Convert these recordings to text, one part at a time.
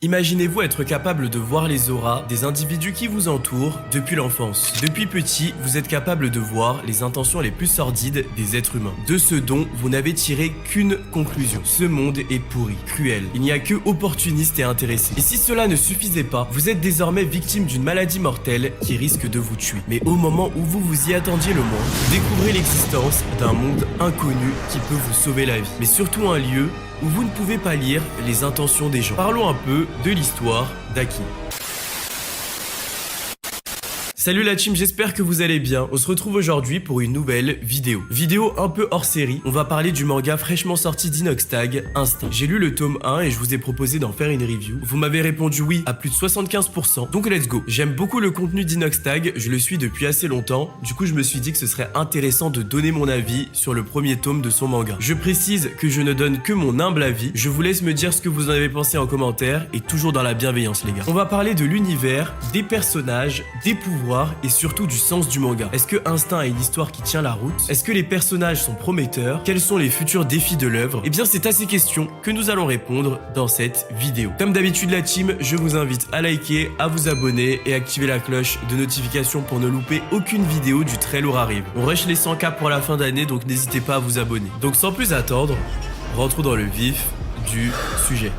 Imaginez-vous être capable de voir les auras des individus qui vous entourent depuis l'enfance. Depuis petit, vous êtes capable de voir les intentions les plus sordides des êtres humains. De ce dont vous n'avez tiré qu'une conclusion. Ce monde est pourri, cruel. Il n'y a que opportunistes et intéressés. Et si cela ne suffisait pas, vous êtes désormais victime d'une maladie mortelle qui risque de vous tuer. Mais au moment où vous vous y attendiez le moins, découvrez l'existence d'un monde inconnu qui peut vous sauver la vie. Mais surtout un lieu où vous ne pouvez pas lire les intentions des gens. Parlons un peu de l'histoire d'Aki. Salut la team, j'espère que vous allez bien. On se retrouve aujourd'hui pour une nouvelle vidéo. Vidéo un peu hors série, on va parler du manga fraîchement sorti d'Inoxtag, Instinct. J'ai lu le tome 1 et je vous ai proposé d'en faire une review. Vous m'avez répondu oui à plus de 75%, donc let's go. J'aime beaucoup le contenu d'Inoxtag, je le suis depuis assez longtemps. Du coup, je me suis dit que ce serait intéressant de donner mon avis sur le premier tome de son manga. Je précise que je ne donne que mon humble avis. Je vous laisse me dire ce que vous en avez pensé en commentaire et toujours dans la bienveillance les gars. On va parler de l'univers, des personnages, des pouvoirs et surtout du sens du manga. Est-ce que Instinct a une histoire qui tient la route? Est-ce que les personnages sont prometteurs? Quels sont les futurs défis de l'œuvre? Eh bien, c'est à ces questions que nous allons répondre dans cette vidéo. Comme d'habitude la team, je vous invite à liker, à vous abonner et activer la cloche de notification pour ne louper aucune vidéo du très lourd arrive. On rush les 100K pour la fin d'année, donc n'hésitez pas à vous abonner. Donc sans plus attendre, rentrons dans le vif du sujet.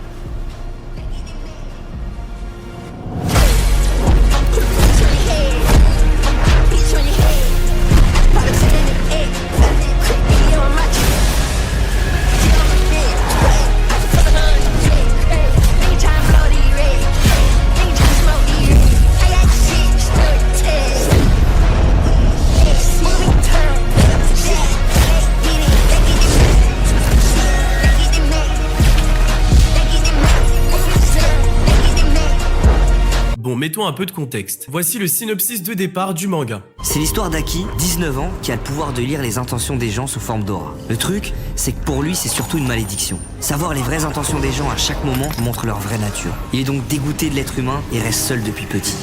Bon, mettons un peu de contexte. Voici le synopsis de départ du manga. C'est l'histoire d'Aki, 19 ans, qui a le pouvoir de lire les intentions des gens sous forme d'aura. Le truc, c'est que pour lui, c'est surtout une malédiction. Savoir les vraies intentions des gens à chaque moment montre leur vraie nature. Il est donc dégoûté de l'être humain et reste seul depuis petit.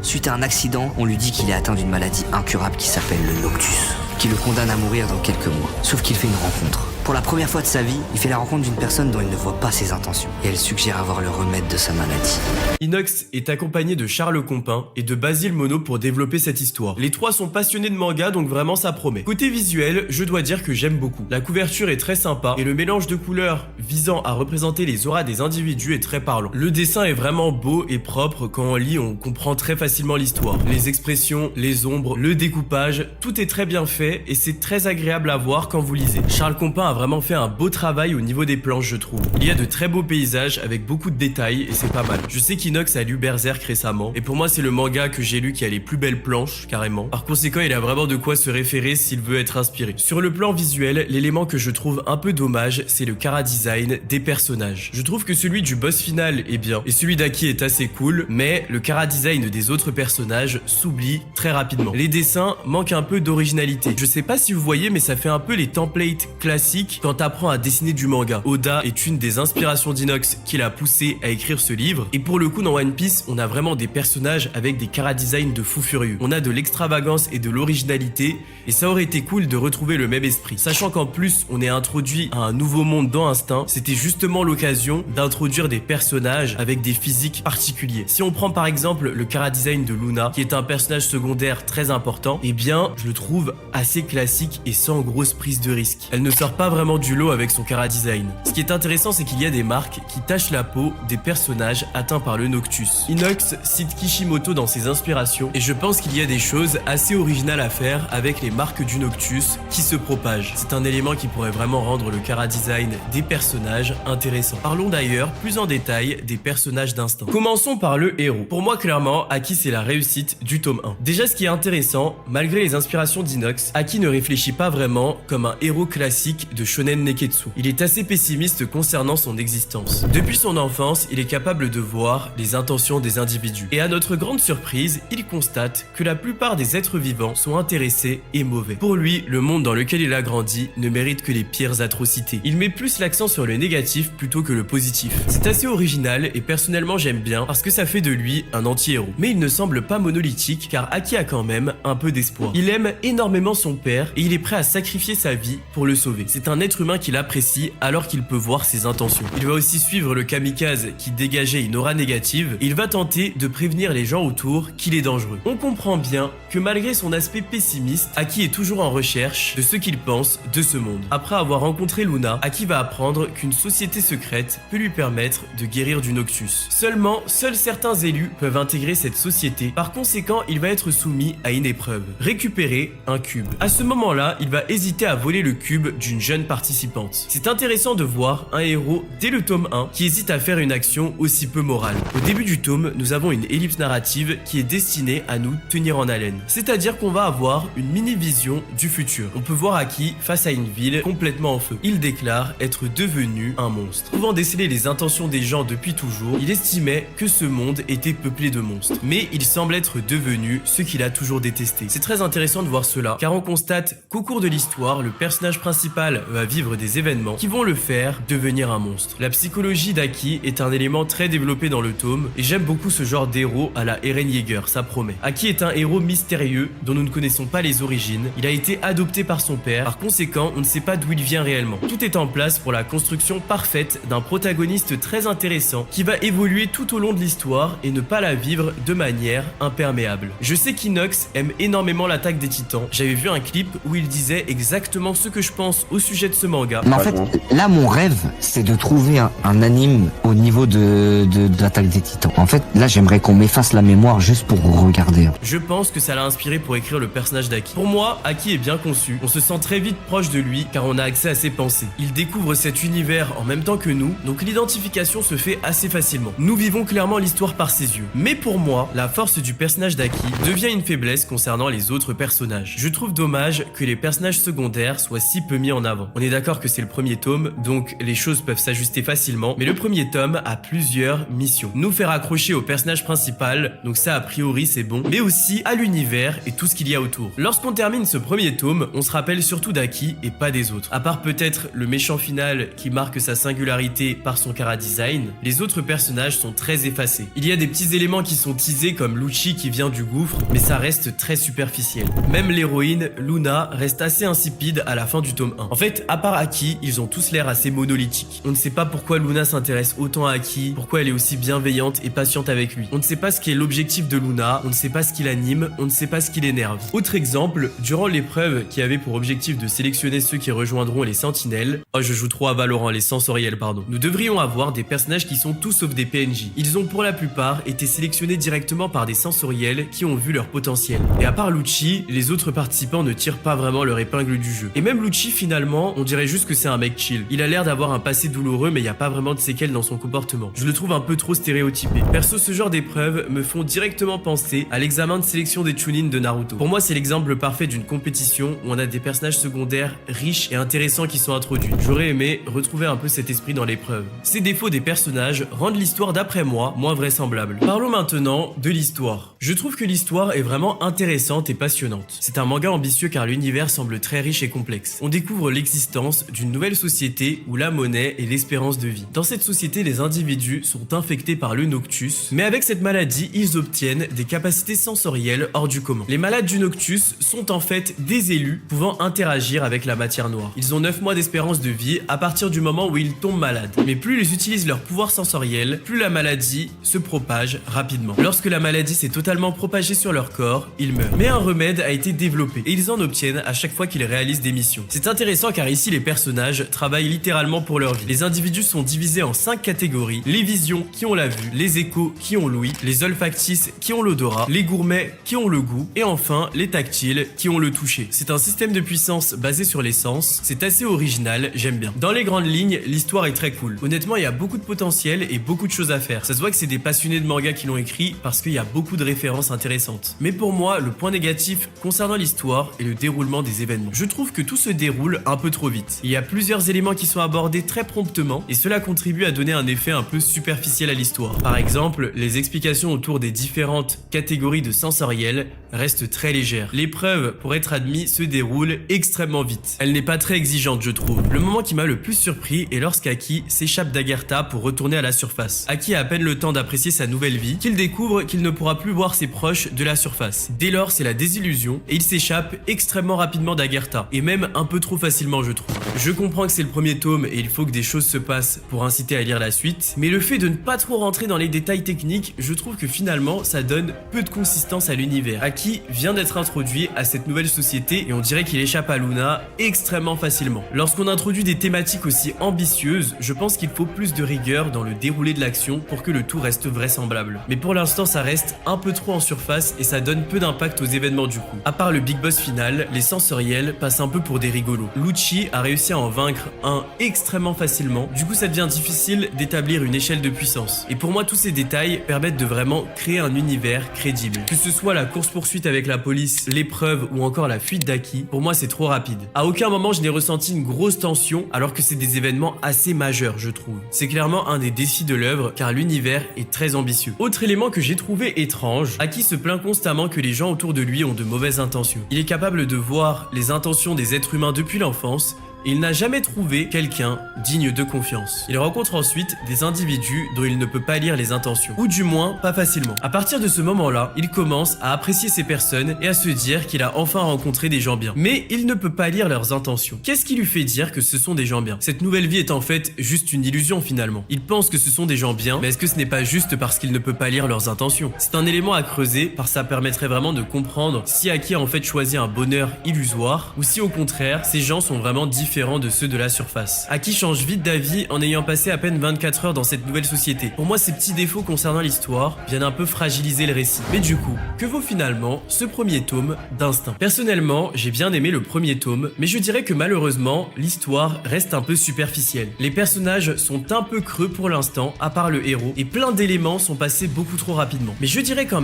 Suite à un accident, on lui dit qu'il est atteint d'une maladie incurable qui s'appelle le Noctus, qui le condamne à mourir dans quelques mois. Sauf qu'il fait une rencontre. Pour la première fois de sa vie, il fait la rencontre d'une personne dont il ne voit pas ses intentions. Et elle suggère avoir le remède de sa maladie. Inox est accompagné de Charles Compin et de Basile Mono pour développer cette histoire. Les trois sont passionnés de manga, donc vraiment ça promet. Côté visuel, je dois dire que j'aime beaucoup. La couverture est très sympa et le mélange de couleurs visant à représenter les auras des individus est très parlant. Le dessin est vraiment beau et propre. Quand on lit, on comprend très facilement l'histoire. Les expressions, les ombres, le découpage, tout est très bien fait et c'est très agréable à voir quand vous lisez. Charles Compin a vraiment fait un beau travail au niveau des planches, je trouve. Il y a de très beaux paysages avec beaucoup de détails et c'est pas mal. Je sais qu'Inox a lu Berserk récemment et pour moi c'est le manga que j'ai lu qui a les plus belles planches carrément. Par conséquent, il a vraiment de quoi se référer s'il veut être inspiré. Sur le plan visuel, l'élément que je trouve un peu dommage, c'est le chara-design des personnages. Je trouve que celui du boss final est bien et celui d'Aki est assez cool, mais le chara-design des autres personnages s'oublie très rapidement. Les dessins manquent un peu d'originalité. Je sais pas si vous voyez, mais ça fait un peu les templates classiques quand t'apprends à dessiner du manga. Oda est une des inspirations d'Inox qui l'a poussé à écrire ce livre. Et pour le coup, dans One Piece, on a vraiment des personnages avec des chara-design de fou furieux. On a de l'extravagance et de l'originalité, et ça aurait été cool de retrouver le même esprit. Sachant qu'en plus, on est introduit à un nouveau monde dans Instinct, c'était justement l'occasion d'introduire des personnages avec des physiques particuliers. Si on prend par exemple le chara-design de Luna, qui est un personnage secondaire très important, eh bien, je le trouve assez classique et sans grosse prise de risque. Elle ne sort pas vraiment du lot avec son chara-design. Ce qui est intéressant, c'est qu'il y a des marques qui tachent la peau des personnages atteints par le Noctus. Inox cite Kishimoto dans ses inspirations et je pense qu'il y a des choses assez originales à faire avec les marques du Noctus qui se propagent. C'est un élément qui pourrait vraiment rendre le chara-design des personnages intéressant. Parlons d'ailleurs plus en détail des personnages d'Instinct. Commençons par le héros. Pour moi, clairement, Aki c'est la réussite du tome 1. Déjà, ce qui est intéressant, malgré les inspirations d'Inox, Aki ne réfléchit pas vraiment comme un héros classique de shonen neketsu. Il est assez pessimiste concernant son existence. Depuis son enfance, il est capable de voir les intentions des individus. Et à notre grande surprise, il constate que la plupart des êtres vivants sont intéressés et mauvais. Pour lui, le monde dans lequel il a grandi ne mérite que les pires atrocités. Il met plus l'accent sur le négatif plutôt que le positif. C'est assez original et personnellement j'aime bien parce que ça fait de lui un anti-héros. Mais il ne semble pas monolithique car Aki a quand même un peu d'espoir. Il aime énormément son père et il est prêt à sacrifier sa vie pour le sauver. C'est c'est un être humain qu'il apprécie alors qu'il peut voir ses intentions. Il va aussi suivre le kamikaze qui dégageait une aura négative et il va tenter de prévenir les gens autour qu'il est dangereux. On comprend bien que malgré son aspect pessimiste, Aki est toujours en recherche de ce qu'il pense de ce monde. Après avoir rencontré Luna, Aki va apprendre qu'une société secrète peut lui permettre de guérir du Noctus. Seulement, seuls certains élus peuvent intégrer cette société. Par conséquent, il va être soumis à une épreuve. Récupérer un cube. À ce moment-là, il va hésiter à voler le cube d'une jeune participante. C'est intéressant de voir un héros dès le tome 1 qui hésite à faire une action aussi peu morale. Au début du tome, nous avons une ellipse narrative qui est destinée à nous tenir en haleine. C'est-à-dire qu'on va avoir une mini-vision du futur. On peut voir Aki face à une ville complètement en feu. Il déclare être devenu un monstre. Pouvant déceler les intentions des gens depuis toujours, il estimait que ce monde était peuplé de monstres. Mais il semble être devenu ce qu'il a toujours détesté. C'est très intéressant de voir cela, car on constate qu'au cours de l'histoire, le personnage principal va vivre des événements qui vont le faire devenir un monstre. La psychologie d'Aki est un élément très développé dans le tome, et j'aime beaucoup ce genre d'héros à la Eren Yeager, ça promet. Aki est un héros mystérieux dont nous ne connaissons pas les origines. Il a été adopté par son père, par conséquent, on ne sait pas d'où il vient réellement. Tout est en place pour la construction parfaite d'un protagoniste très intéressant qui va évoluer tout au long de l'histoire et ne pas la vivre de manière imperméable. Je sais qu'Inox aime énormément l'attaque des titans. J'avais vu un clip où il disait exactement ce que je pense au sujet de ce manga. Mais en fait, là, mon rêve, c'est de trouver un anime au niveau de l'attaque des titans. En fait, là, j'aimerais qu'on m'efface la mémoire juste pour regarder. Je pense que ça l'a inspiré pour écrire le personnage d'Aki. Pour moi, Aki est bien conçu. On se sent très vite proche de lui car on a accès à ses pensées. Il découvre cet univers en même temps que nous, donc l'identification se fait assez facilement. Nous vivons clairement l'histoire par ses yeux. Mais pour moi, la force du personnage d'Aki devient une faiblesse concernant les autres personnages. Je trouve dommage que les personnages secondaires soient si peu mis en avant. On est d'accord que c'est le premier tome, donc les choses peuvent s'ajuster facilement, mais le premier tome a plusieurs missions. Nous faire accrocher au personnage principal, donc ça a priori c'est bon, mais aussi à l'univers et tout ce qu'il y a autour. Lorsqu'on termine ce premier tome, on se rappelle surtout d'Aki et pas des autres. À part peut-être le méchant final qui marque sa singularité par son chara-design, les autres personnages sont très effacés. Il y a des petits éléments qui sont teasés comme Lucci qui vient du gouffre, mais ça reste très superficiel. Même l'héroïne, Luna, reste assez insipide à la fin du tome 1. En fait, à part Aki, ils ont tous l'air assez monolithiques. On ne sait pas pourquoi Luna s'intéresse autant à Aki, pourquoi elle est aussi bienveillante et patiente avec lui. On ne sait pas ce qui est l'objectif de Luna, on ne sait pas ce qui l'anime, on ne sait pas ce qui l'énerve. Autre exemple, durant l'épreuve qui avait pour objectif de sélectionner ceux qui rejoindront les sentinelles, oh je joue trop à Valorant, les sensoriels pardon, nous devrions avoir des personnages qui sont tous sauf des PNJ. Ils ont pour la plupart été sélectionnés directement par des sensoriels qui ont vu leur potentiel. Et à part Lucci, les autres participants ne tirent pas vraiment leur épingle du jeu. Et même Lucci finalement, on dirait juste que c'est un mec chill. Il a l'air d'avoir un passé douloureux mais il n'y a pas vraiment de séquelles dans son comportement. Je le trouve un peu trop stéréotypé. Perso, ce genre d'épreuves me font directement penser à l'examen de sélection des Chunin de Naruto. Pour moi, c'est l'exemple parfait d'une compétition où on a des personnages secondaires riches et intéressants qui sont introduits. J'aurais aimé retrouver un peu cet esprit dans l'épreuve. Ces défauts des personnages rendent l'histoire d'après moi moins vraisemblable. Parlons maintenant de l'histoire. Je trouve que l'histoire est vraiment intéressante et passionnante. C'est un manga ambitieux car l'univers semble très riche et complexe. On découvre l'existence d'une nouvelle société où la monnaie est l'espérance de vie. Dans cette société, les individus sont infectés par le Noctus, mais avec cette maladie, ils obtiennent des capacités sensorielles hors du commun. Les malades du Noctus sont en fait des élus pouvant interagir avec la matière noire. Ils ont 9 mois d'espérance de vie à partir du moment où ils tombent malades. Mais plus ils utilisent leur pouvoir sensoriel, plus la maladie se propage rapidement. Lorsque la maladie s'est totalement propagée sur leur corps, ils meurent. Mais un remède a été développé et ils en obtiennent à chaque fois qu'ils réalisent des missions. C'est intéressant car ici les personnages travaillent littéralement pour leur vie. Les individus sont divisés en 5 catégories: les visions qui ont la vue, les échos qui ont l'ouïe, les olfactices qui ont l'odorat, les gourmets qui ont le goût et enfin les tactiles qui ont le toucher. C'est un système de puissance basé sur les sens, c'est assez original, j'aime bien. Dans les grandes lignes, l'histoire est très cool. Honnêtement, il y a beaucoup de potentiel et beaucoup de choses à faire. Ça se voit que c'est des passionnés de manga qui l'ont écrit parce qu'il y a beaucoup de références intéressantes. Mais pour moi, le point négatif concernant l'histoire est le déroulement des événements. Je trouve que tout se déroule un peu trop vite. Il y a plusieurs éléments qui sont abordés très promptement et cela contribue à donner un effet un peu superficiel à l'histoire. Par exemple, les explications autour des différentes catégories de sensoriels restent très légères. L'épreuve, pour être admis, se déroule extrêmement vite. Elle n'est pas très exigeante, je trouve. Le moment qui m'a le plus surpris est lorsqu'Aki s'échappe d'Agartha pour retourner à la surface. Aki a à peine le temps d'apprécier sa nouvelle vie qu'il découvre qu'il ne pourra plus voir ses proches de la surface. Dès lors, c'est la désillusion et il s'échappe extrêmement rapidement d'Agartha et même un peu trop facilement facilement, je trouve. Je comprends que c'est le premier tome et il faut que des choses se passent pour inciter à lire la suite, mais le fait de ne pas trop rentrer dans les détails techniques, je trouve que finalement ça donne peu de consistance à l'univers. Aki vient d'être introduit à cette nouvelle société et on dirait qu'il échappe à Luna extrêmement facilement. Lorsqu'on introduit des thématiques aussi ambitieuses, je pense qu'il faut plus de rigueur dans le déroulé de l'action pour que le tout reste vraisemblable. Mais pour l'instant ça reste un peu trop en surface et ça donne peu d'impact aux événements du coup. À part le big boss final, les sensoriels passent un peu pour des rigolos. Lucci a réussi à en vaincre un extrêmement facilement, du coup ça devient difficile d'établir une échelle de puissance. Et pour moi tous ces détails permettent de vraiment créer un univers crédible. Que ce soit la course-poursuite avec la police, l'épreuve ou encore la fuite d'Aki, pour moi c'est trop rapide. À aucun moment je n'ai ressenti une grosse tension alors que c'est des événements assez majeurs je trouve. C'est clairement un des défis de l'œuvre car l'univers est très ambitieux. Autre élément que j'ai trouvé étrange, Aki se plaint constamment que les gens autour de lui ont de mauvaises intentions. Il est capable de voir les intentions des êtres humains depuis l'enfance, et il n'a jamais trouvé quelqu'un digne de confiance. Il rencontre ensuite des individus dont il ne peut pas lire les intentions, ou du moins pas facilement. À partir de ce moment-là, il commence à apprécier ces personnes et à se dire qu'il a enfin rencontré des gens bien. Mais il ne peut pas lire leurs intentions. Qu'est-ce qui lui fait dire que ce sont des gens bien? Cette nouvelle vie est en fait juste une illusion finalement. Il pense que ce sont des gens bien, mais est-ce que ce n'est pas juste parce qu'il ne peut pas lire leurs intentions? C'est un élément à creuser, parce que ça permettrait vraiment de comprendre si Aki a en fait choisi un bonheur illusoire, ou si au contraire, ces gens sont vraiment différents de ceux de la surface. Aki change vite d'avis en ayant passé à peine 24 heures dans cette nouvelle société. Pour moi, ces petits défauts concernant l'histoire viennent un peu fragiliser le récit. Mais du coup, que vaut finalement ce premier tome d'Instinct? Personnellement, j'ai bien aimé le premier tome, mais je dirais que malheureusement, l'histoire reste un peu superficielle. Les personnages sont un peu creux pour l'instant, à part le héros, et plein d'éléments sont passés beaucoup trop rapidement. Mais je dirais quand même